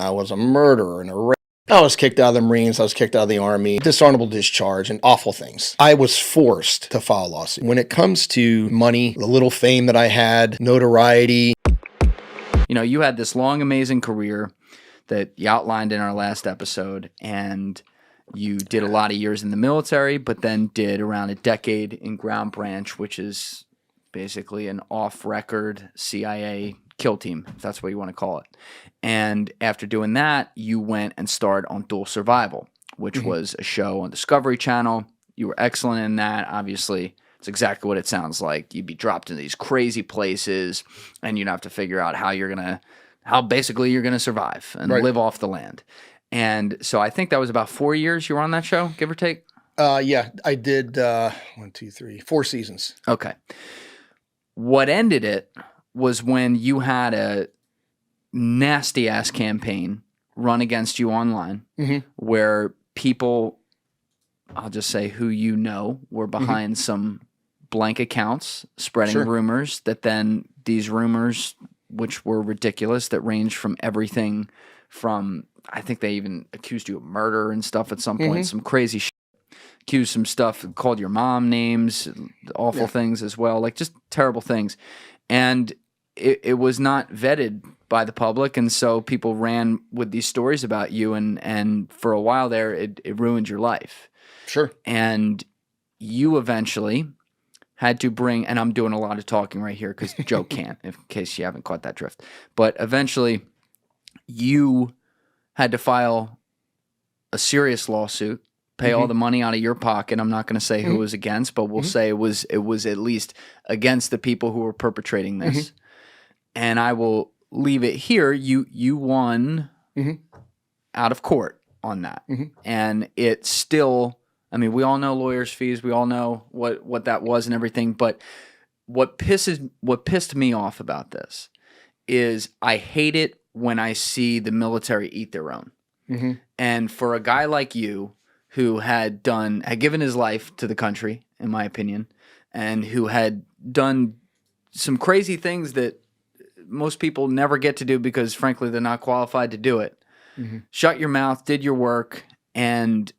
I was a murderer and a rapist. I was kicked out of the Marines. I was kicked out of the Army. Dishonorable discharge and awful things. I was forced to file a lawsuit. When it comes to money, the little fame that I had, notoriety. You know, you had this long, amazing career that you outlined in our last episode, and you did a lot of years in the military, but then did around a decade in Ground Branch, which is basically an off-record CIA kill team, if that's what you want to call it. And after doing that, you went and starred on Dual Survival, which was a show on Discovery Channel. You were excellent in that. Obviously, it's exactly what it sounds like. You'd be dropped in these crazy places, and you'd have to figure out how basically you're gonna survive and live off the land. And so I think that was about 4 years you were on that show, give or take? Yeah, I did 4 seasons. Okay. What ended it was when you had a nasty-ass campaign run against you online where people, I'll just say who you know, were behind some blank accounts spreading rumors that then these rumors, which were ridiculous, that ranged from everything from, I think they even accused you of murder and stuff at some point, some crazy shit. Accused some stuff, called your mom names, awful things as well, like just terrible things. And it was not vetted by the public, and so people ran with these stories about you, and for a while there, it ruined your life. Sure. And you eventually had to bring, and I'm doing a lot of talking right here because Joe can't, in case you haven't caught that drift. But eventually, you had to file a serious lawsuit, pay all the money out of your pocket. I'm not going to say who it was against, but we'll say it was at least against the people who were perpetrating this. And I will leave it here. You won out of court on that. And it still, I mean, we all know lawyers' fees. We all know what that was and everything. But what pissed me off about this is I hate it when I see the military eat their own. And for a guy like you who had given his life to the country, in my opinion, and who had done some crazy things that most people never get to do because, frankly, they're not qualified to do it. Shut your mouth, did your work, and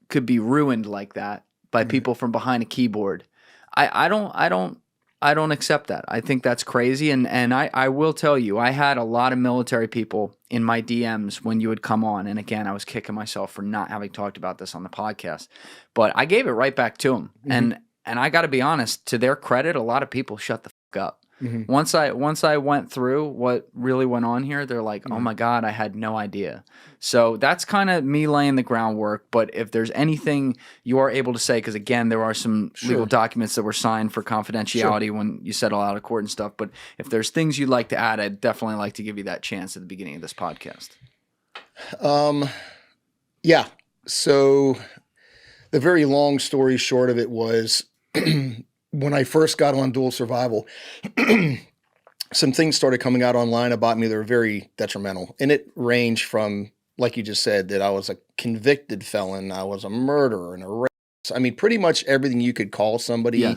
could be ruined like that by people from behind a keyboard. I don't accept that. I think that's crazy, and I will tell you, I had a lot of military people in my DMs when you would come on, and again, I was kicking myself for not having talked about this on the podcast, but I gave it right back to them, and I got to be honest, to their credit, a lot of people shut the fuck up. Once I went through what really went on here, they're like, oh my God, I had no idea. So that's kind of me laying the groundwork. But if there's anything you are able to say, because again, there are some legal documents that were signed for confidentiality when you settle out of court and stuff. But if there's things you'd like to add, I'd definitely like to give you that chance at the beginning of this podcast. Yeah. So the very long story short of it was when I first got on Dual Survival, some things started coming out online about me that were very detrimental. And it ranged from, like you just said, that I was a convicted felon, I was a murderer and a rapist. I mean, pretty much everything you could call somebody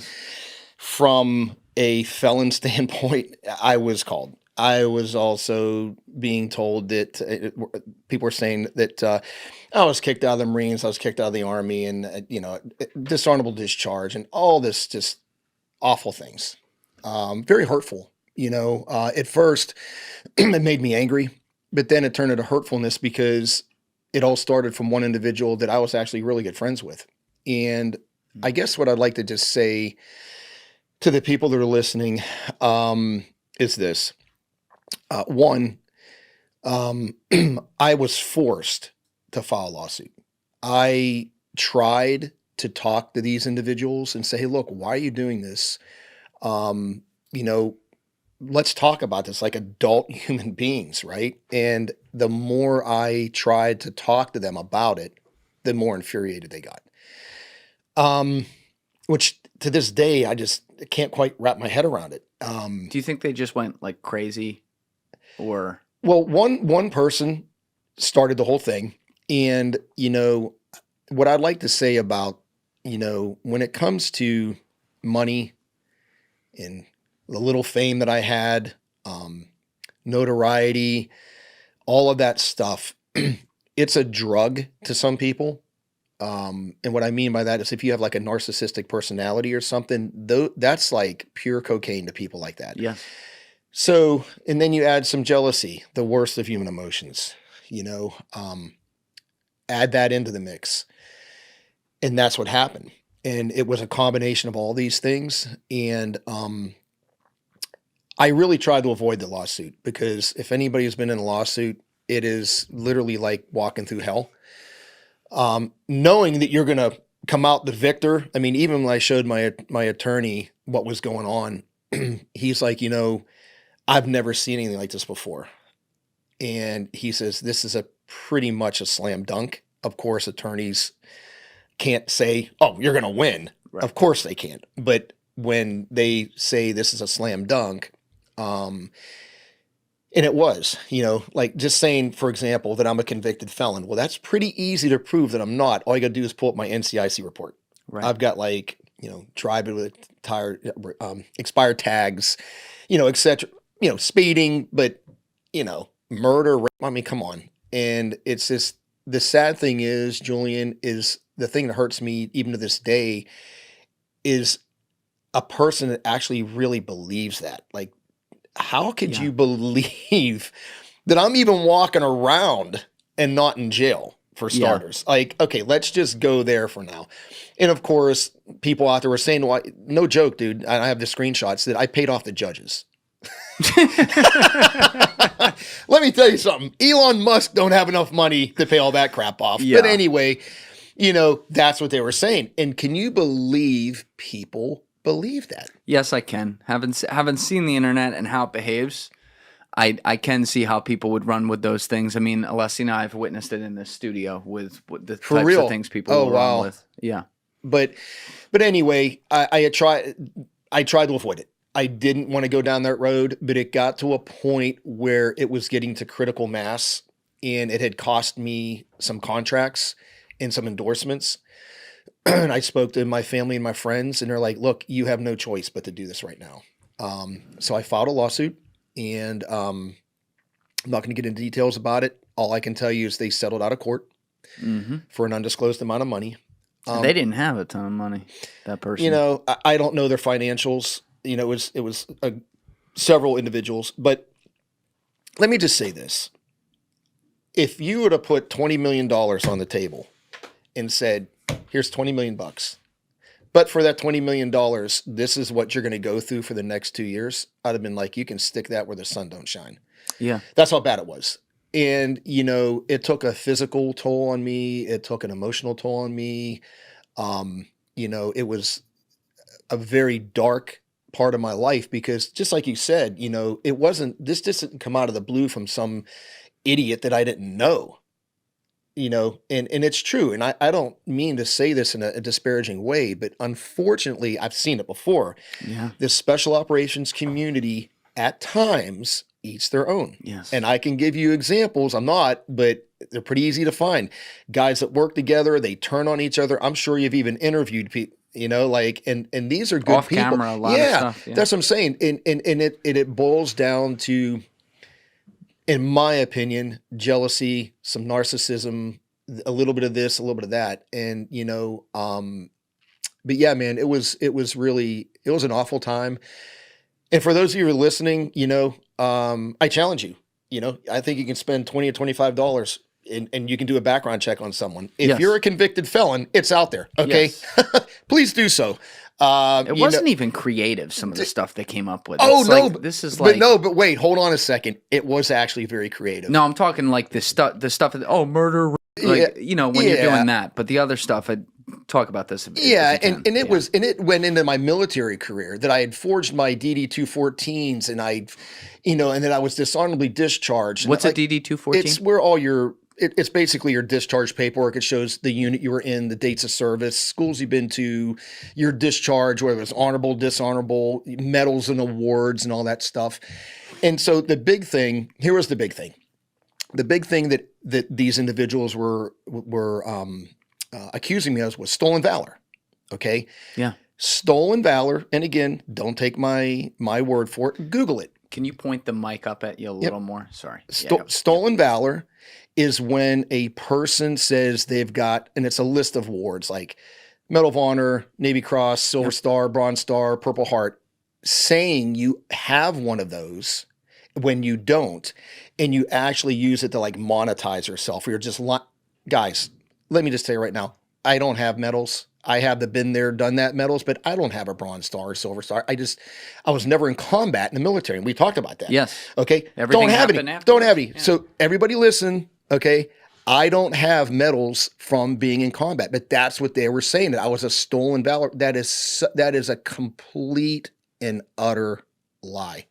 from a felon standpoint, I was called. I was also being told that people were saying that I was kicked out of the Marines, I was kicked out of the Army, and dishonorable discharge and all this just awful things. Very hurtful. At first it made me angry, but then it turned into hurtfulness because it all started from one individual that I was actually really good friends with. And I guess what I'd like to just say to the people that are listening is this. One, I was forced to file a lawsuit. I tried to talk to these individuals and say, hey, look, why are you doing this? Let's talk about this like adult human beings, right? And the more I tried to talk to them about it, the more infuriated they got. Which to this day, I just can't quite wrap my head around it. Do you think they just went like crazy? Or one person started the whole thing, and what I'd like to say about when it comes to money and the little fame that I had, notoriety, all of that stuff, it's a drug to some people. And what I mean by that is if you have like a narcissistic personality or something, that's like pure cocaine to people like that. Yeah. So, and then you add some jealousy, the worst of human emotions, add that into the mix. And that's what happened. And it was a combination of all these things. And I really tried to avoid the lawsuit because if anybody has been in a lawsuit, it is literally like walking through hell. Knowing that you're going to come out the victor. I mean, even when I showed my attorney what was going on, he's like, I've never seen anything like this before. And he says, this is a pretty much a slam dunk. Of course, attorneys can't say, oh, you're going to win. Right. Of course they can't. But when they say this is a slam dunk, and it was, like just saying, for example, that I'm a convicted felon. Well, that's pretty easy to prove that I'm not. All you got to do is pull up my NCIC report. Right. I've got driving with expired tags, et cetera, speeding, but, murder. I mean, come on. And it's just, the sad thing is, Julian, is the thing that hurts me even to this day is a person that actually really believes that. Like, how could you believe that I'm even walking around and not in jail, for starters? Like, okay, let's just go there for now. And of course, people out there were saying, well, no joke, dude, I have the screenshots that I paid off the judges. Let me tell you something. Elon Musk don't have enough money to pay all that crap off. Yeah. But anyway, that's what they were saying. And can you believe people believe that? Yes, I can. Haven't seen the internet and how it behaves. I can see how people would run with those things. I mean, Alessi and I have witnessed it in the studio with the types of things people will run with. Yeah. But anyway, I tried to avoid it. I didn't want to go down that road, but it got to a point where it was getting to critical mass and it had cost me some contracts and some endorsements. And I spoke to my family and my friends and they're like, look, you have no choice but to do this right now. So I filed a lawsuit and I'm not going to get into details about it. All I can tell you is they settled out of court for an undisclosed amount of money. They didn't have a ton of money, that person. I don't know their financials. It was several individuals, but let me just say this. If you were to put $20 million on the table and said, here's $20 million, but for that $20 million, this is what you're going to go through for the next 2 years, I'd have been like, you can stick that where the sun don't shine. Yeah. That's how bad it was. And, it took a physical toll on me. It took an emotional toll on me. It was a very dark part of my life because just like you said, this just didn't come out of the blue from some idiot that I didn't know, and it's true. And I don't mean to say this in a disparaging way, but unfortunately I've seen it before. Yeah. The special operations community at times eats their own. Yes. And I can give you examples. I'm not, but they're pretty easy to find. Guys that work together, they turn on each other. I'm sure you've even interviewed people, and these are good off people. Camera, a lot of stuff. Yeah. That's what I'm saying. And it boils down to, in my opinion, jealousy, some narcissism, a little bit of this, a little bit of that. And, but yeah, man, it was an awful time. And for those of you who are listening, I challenge you, I think you can spend $20 or $25 and you can do a background check on someone. If you're a convicted felon, it's out there. Okay. Yes. Please do so. It wasn't even creative, some of the stuff they came up with. Oh, it's no. Like, this is like. But wait, hold on a second. It was actually very creative. No, I'm talking like the stuff, murder. Like, when you're doing that. But the other stuff, I'd talk about this. And it went into my military career that I had forged my DD-214s and and then I was dishonorably discharged. What's a DD-214? It's where it's basically your discharge paperwork. It shows the unit you were in, the dates of service, schools you've been to, your discharge, whether it's honorable, dishonorable, medals and awards and all that stuff. And so the big thing, here was the big thing. The big thing that these individuals were accusing me of was stolen valor. Okay? Yeah. Stolen valor, and again, don't take my word for it. Google it. Can you point the mic up at you a little more? Sorry. Stolen valor is when a person says they've got, and it's a list of awards like Medal of Honor, Navy Cross, Silver Star, Bronze Star, Purple Heart, saying you have one of those when you don't, and you actually use it to like monetize yourself. You're just guys, let me just tell you right now, I don't have medals. I have the been there, done that medals, but I don't have a Bronze Star or Silver Star. I was never in combat in the military, and we talked about that. Yes. Okay. Everything Don't have any. happened Don't have any. afterwards. Yeah. So everybody listen. Okay. I don't have medals from being in combat, but that's what they were saying. That I was a stolen valor. That is a complete and utter lie.